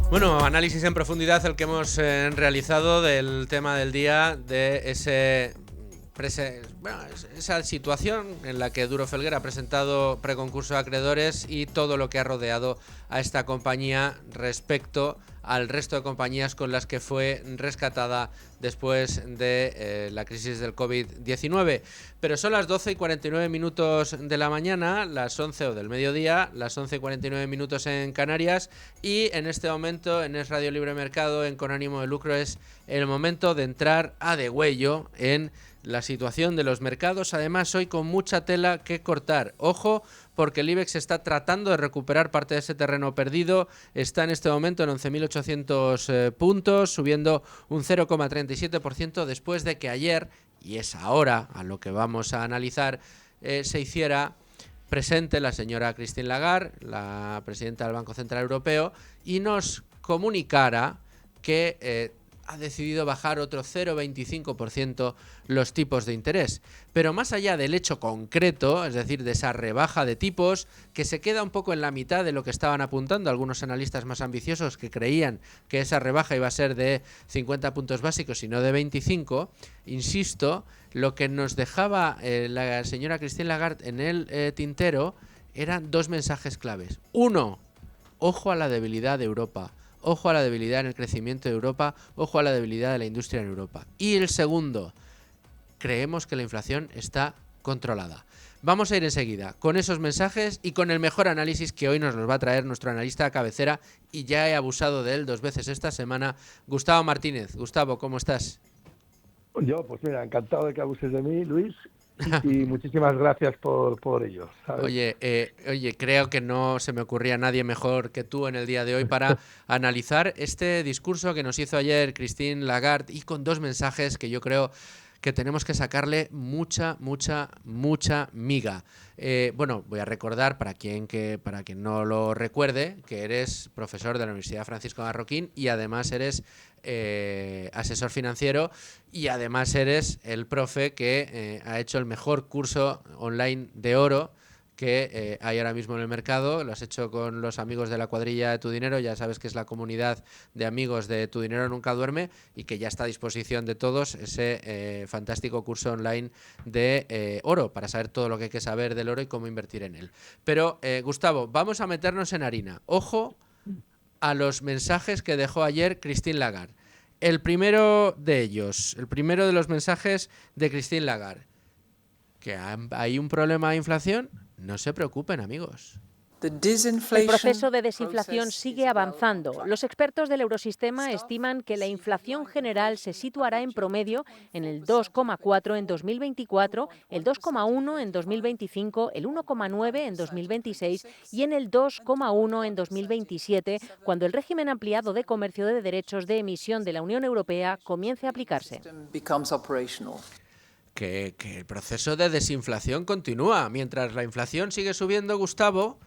Bueno, análisis en profundidad el que hemos realizado del tema del día, de esa situación en la que Duro Felguera ha presentado preconcurso de acreedores y todo lo que ha rodeado a esta compañía respecto al resto de compañías con las que fue rescatada después de la crisis del COVID-19. Pero son las 12 y 49 minutos de la mañana, las 11 o del mediodía, las 11 y 49 minutos en Canarias, y en este momento en Es Radio Libre Mercado, en Con Ánimo de Lucro, es el momento de entrar a degüello en la situación de los mercados. Además, hoy con mucha tela que cortar. Ojo, porque el IBEX está tratando de recuperar parte de ese terreno perdido. Está en este momento en 11.800 puntos, subiendo un 0,37% después de que ayer, y es ahora a lo que vamos a analizar, se hiciera presente la señora Christine Lagarde, la presidenta del Banco Central Europeo, y nos comunicara que ha decidido bajar otro 0,25% los tipos de interés. Pero más allá del hecho concreto, es decir, de esa rebaja de tipos, que se queda un poco en la mitad de lo que estaban apuntando algunos analistas más ambiciosos que creían que esa rebaja iba a ser de 50 puntos básicos y no de 25, insisto, lo que nos dejaba la señora Christine Lagarde en el tintero eran dos mensajes claves. Uno, ojo a la debilidad de Europa. Ojo a la debilidad en el crecimiento de Europa, ojo a la debilidad de la industria en Europa. Y el segundo, creemos que la inflación está controlada. Vamos a ir enseguida con esos mensajes y con el mejor análisis que hoy nos los va a traer nuestro analista de cabecera, y ya he abusado de él 2 veces esta semana, Gustavo Martínez. Gustavo, ¿cómo estás? Yo, pues mira, encantado de que abuses de mí, Luis, y muchísimas gracias por ello, ¿sabes? Oye, creo que no se me ocurría nadie mejor que tú en el día de hoy para analizar este discurso que nos hizo ayer Christine Lagarde, y con dos mensajes que yo creo que tenemos que sacarle mucha miga. Bueno, voy a recordar para quien no lo recuerde, que eres profesor de la Universidad Francisco Marroquín y además eres asesor financiero, y además eres el profe que ha hecho el mejor curso online de oro que hay ahora mismo en el mercado. Lo has hecho con los amigos de la cuadrilla de Tu Dinero, ya sabes que es la comunidad de amigos de Tu Dinero Nunca Duerme, y que ya está a disposición de todos ese fantástico curso online de oro, para saber todo lo que hay que saber del oro y cómo invertir en él. Pero, Gustavo, vamos a meternos en harina. Ojo a los mensajes que dejó ayer Christine Lagarde. El primero de ellos, el primero de los mensajes de Christine Lagarde: que hay un problema de inflación, no se preocupen, amigos. El proceso de desinflación sigue avanzando. Los expertos del eurosistema estiman que la inflación general se situará en promedio en el 2,4 en 2024, el 2,1 en 2025, el 1,9 en 2026 y en el 2,1 en 2027, cuando el régimen ampliado de comercio de derechos de emisión de la Unión Europea comience a aplicarse. Que el proceso de desinflación continúa. Mientras la inflación sigue subiendo, Gustavo,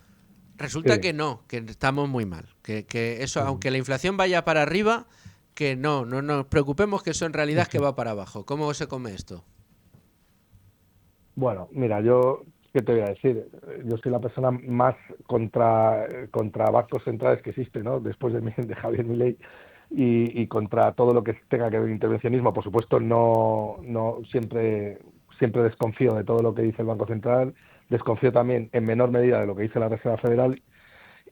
resulta que no, que estamos muy mal. Que eso, aunque la inflación vaya para arriba, que no nos preocupemos, que eso en realidad es que va para abajo. ¿Cómo se come esto? Bueno, mira, yo, ¿qué te voy a decir? Yo soy la persona más contra bancos centrales que existe, ¿no? Después de Javier Milei, y contra todo lo que tenga que ver con intervencionismo. Por supuesto, no siempre desconfío de todo lo que dice el Banco Central, desconfío también en menor medida de lo que dice la Reserva Federal.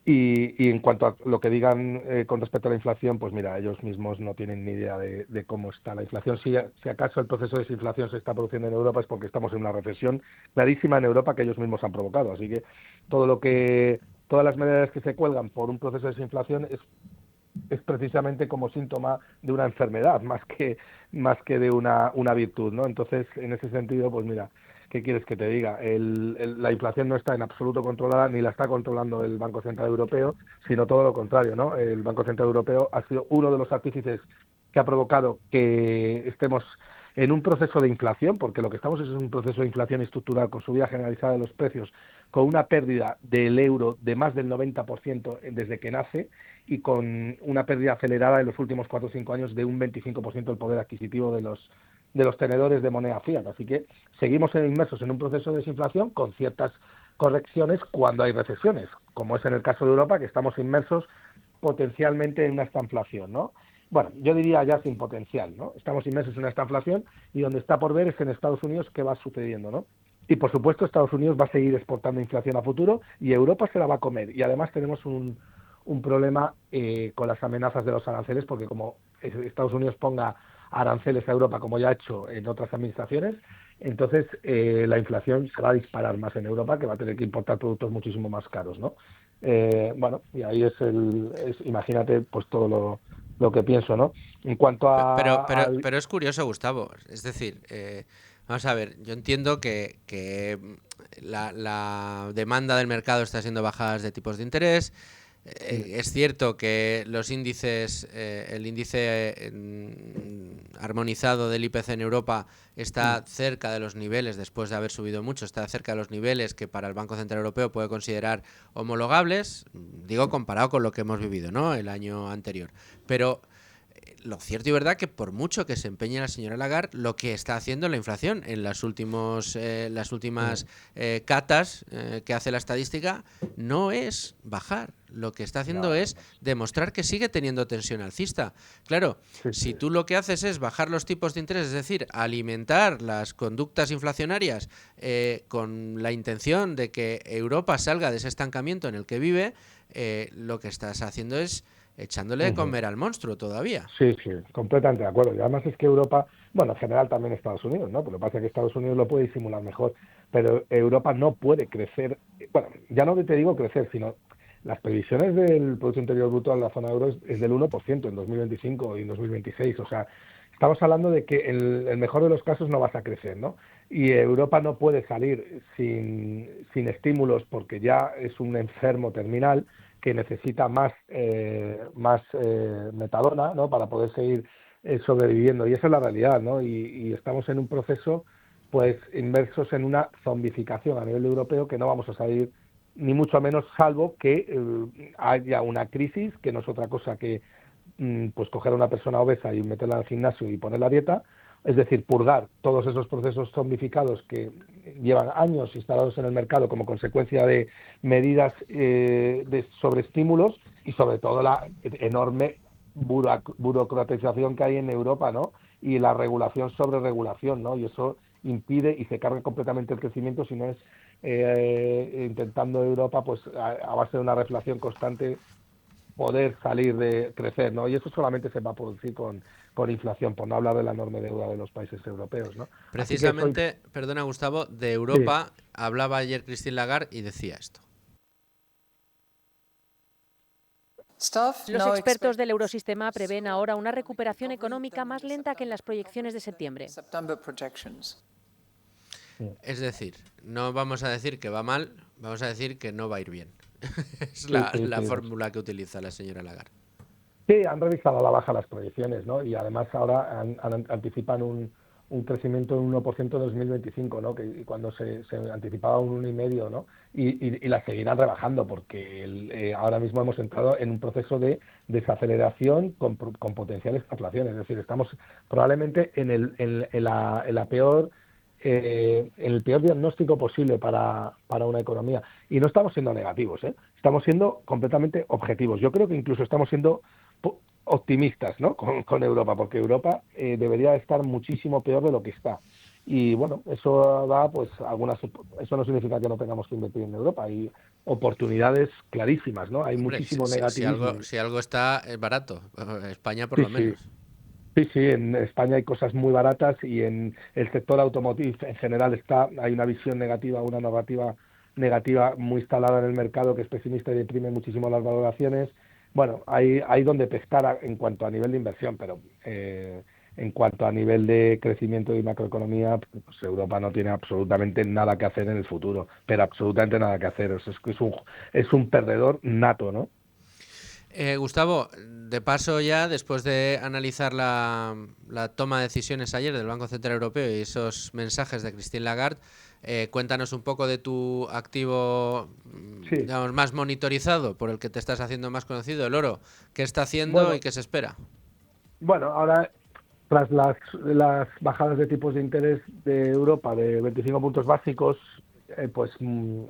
Y en cuanto a lo que digan con respecto a la inflación, pues mira, ellos mismos no tienen ni idea de cómo está la inflación. Si acaso el proceso de desinflación se está produciendo en Europa, es porque estamos en una recesión clarísima en Europa que ellos mismos han provocado. Así que todas las medidas que se cuelgan por un proceso de desinflación es precisamente como síntoma de una enfermedad, más que de una virtud, ¿no? Entonces, en ese sentido, pues mira, ¿qué quieres que te diga? La inflación no está en absoluto controlada, ni la está controlando el Banco Central Europeo, sino todo lo contrario, ¿no? El Banco Central Europeo ha sido uno de los artífices que ha provocado que estemos en un proceso de inflación, porque lo que estamos es en un proceso de inflación estructural con subida generalizada de los precios, con una pérdida del euro de más del 90% desde que nace, y con una pérdida acelerada en los últimos 4 o 5 años de un 25% del poder adquisitivo de los tenedores de moneda fiat. Así que seguimos inmersos en un proceso de desinflación con ciertas correcciones cuando hay recesiones, como es en el caso de Europa, que estamos inmersos potencialmente en una estanflación, ¿no? Bueno, yo diría ya sin potencial, ¿no? Estamos inmersos en una estanflación y donde está por ver es en Estados Unidos qué va sucediendo, ¿no? Y por supuesto Estados Unidos va a seguir exportando inflación a futuro y Europa se la va a comer. Y además tenemos un problema con las amenazas de los aranceles, porque como Estados Unidos ponga aranceles a Europa, como ya ha hecho en otras administraciones, entonces la inflación se va a disparar más en Europa, que va a tener que importar productos muchísimo más caros, ¿no? Bueno, y ahí imagínate pues todo lo que pienso, ¿no? En cuanto pero es curioso, Gustavo. Es decir, vamos a ver, yo entiendo que la demanda del mercado está siendo bajadas de tipos de interés. Es cierto que los índices, el índice armonizado del IPC en Europa está cerca de los niveles, después de haber subido mucho, está cerca de los niveles que para el Banco Central Europeo puede considerar homologables, digo comparado con lo que hemos vivido, ¿no?, el año anterior. Pero lo cierto y verdad que por mucho que se empeñe la señora Lagarde, lo que está haciendo la inflación en las últimas catas que hace la estadística no es bajar. Lo que está haciendo es demostrar que sigue teniendo tensión alcista. Claro, si tú lo que haces es bajar los tipos de interés, es decir, alimentar las conductas inflacionarias con la intención de que Europa salga de ese estancamiento en el que vive, lo que estás haciendo es echándole de comer al monstruo todavía. Sí, completamente de acuerdo. Y además es que Europa, bueno, en general también Estados Unidos, ¿no? Pero lo que pasa es que Estados Unidos lo puede disimular mejor, pero Europa no puede crecer, bueno, ya no te digo crecer, sino las previsiones del Producto Interior Bruto en la zona euro es del 1% en 2025 y en 2026, o sea, estamos hablando de que en el mejor de los casos no vas a crecer, ¿no? Y Europa no puede salir sin estímulos porque ya es un enfermo terminal que necesita más metadona, ¿no?, para poder seguir sobreviviendo. Y esa es la realidad, ¿no? Y estamos en un proceso pues inmersos en una zombificación a nivel europeo que no vamos a salir ni mucho menos, salvo que haya una crisis, que no es otra cosa que pues coger a una persona obesa y meterla al gimnasio y poner la dieta, es decir, purgar todos esos procesos zombificados que llevan años instalados en el mercado como consecuencia de medidas de sobreestímulos y sobre todo la enorme burocratización que hay en Europa, ¿no? Y la regulación sobre regulación, ¿no? Y eso impide y se carga completamente el crecimiento si no es intentando Europa, pues a base de una reflación constante, poder salir de crecer, ¿no? Y eso solamente se va a producir con inflación, por no hablar de la enorme deuda de los países europeos, ¿no? Precisamente, perdona Gustavo, de Europa hablaba ayer Christine Lagarde y decía esto. Los expertos del Eurosistema prevén ahora una recuperación económica más lenta que en las proyecciones de septiembre. Es decir, no vamos a decir que va mal, vamos a decir que no va a ir bien. Es la fórmula que utiliza la señora Lagarde. Sí, han revisado a la baja las proyecciones, ¿no? Y además ahora anticipan un crecimiento de un 1% en 2025, ¿no? Que cuando se anticipaba un 1,5%, ¿no? Y la seguirán rebajando porque ahora mismo hemos entrado en un proceso de desaceleración con potenciales inflaciones. Es decir, estamos probablemente en el peor diagnóstico posible para una economía. Y no estamos siendo negativos, ¿eh? Estamos siendo completamente objetivos. Yo creo que incluso estamos siendo optimistas, ¿no?, con Europa, porque Europa debería estar muchísimo peor de lo que está. Y bueno, eso da pues eso no significa que no tengamos que invertir en Europa. Hay oportunidades clarísimas, ¿no? Hay muchísimo negativismo. Si algo está barato, España por lo menos. Sí, en España hay cosas muy baratas y en el sector automotriz en general hay una visión negativa, una narrativa negativa muy instalada en el mercado que es pesimista y deprime muchísimo las valoraciones. Bueno, hay donde pescar en cuanto a nivel de inversión, pero en cuanto a nivel de crecimiento y macroeconomía, pues Europa no tiene absolutamente nada que hacer en el futuro, pero absolutamente nada que hacer. Es un perdedor nato, ¿no? Gustavo, de paso ya, después de analizar la toma de decisiones ayer del Banco Central Europeo y esos mensajes de Christine Lagarde, cuéntanos un poco de tu activo, digamos, más monitorizado, por el que te estás haciendo más conocido, el oro. ¿Qué está haciendo y qué se espera? Bueno, ahora, tras las bajadas de tipos de interés de Europa de 25 puntos básicos, pues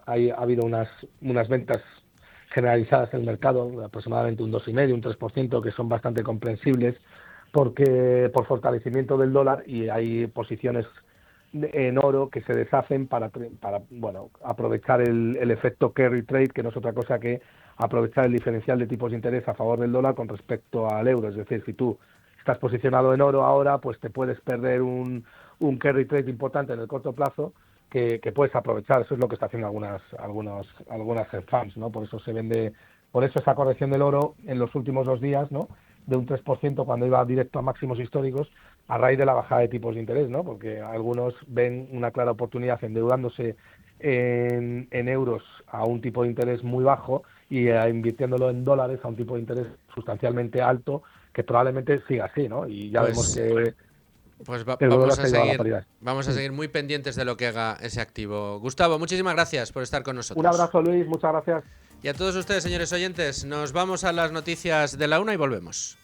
ha habido unas ventas generalizadas en el mercado, aproximadamente un 2,5, un 3%, que son bastante comprensibles porque por fortalecimiento del dólar, y hay posiciones en oro que se deshacen para bueno, aprovechar el efecto carry trade, que no es otra cosa que aprovechar el diferencial de tipos de interés a favor del dólar con respecto al euro. Es decir, si tú estás posicionado en oro ahora, pues te puedes perder un carry trade importante en el corto plazo que puedes aprovechar. Eso es lo que está haciendo algunas hedge funds, ¿no? Por eso se vende, por eso esa corrección del oro en los últimos 2 días, ¿no?, de un 3% cuando iba directo a máximos históricos, a raíz de la bajada de tipos de interés, ¿no? Porque algunos ven una clara oportunidad endeudándose en euros a un tipo de interés muy bajo y invirtiéndolo en dólares a un tipo de interés sustancialmente alto, que probablemente siga así, ¿no? Y ya vemos que vamos a seguir muy pendientes de lo que haga ese activo. Gustavo, muchísimas gracias por estar con nosotros. Un abrazo, Luis, muchas gracias. Y a todos ustedes, señores oyentes, nos vamos a las noticias de la 1 y volvemos.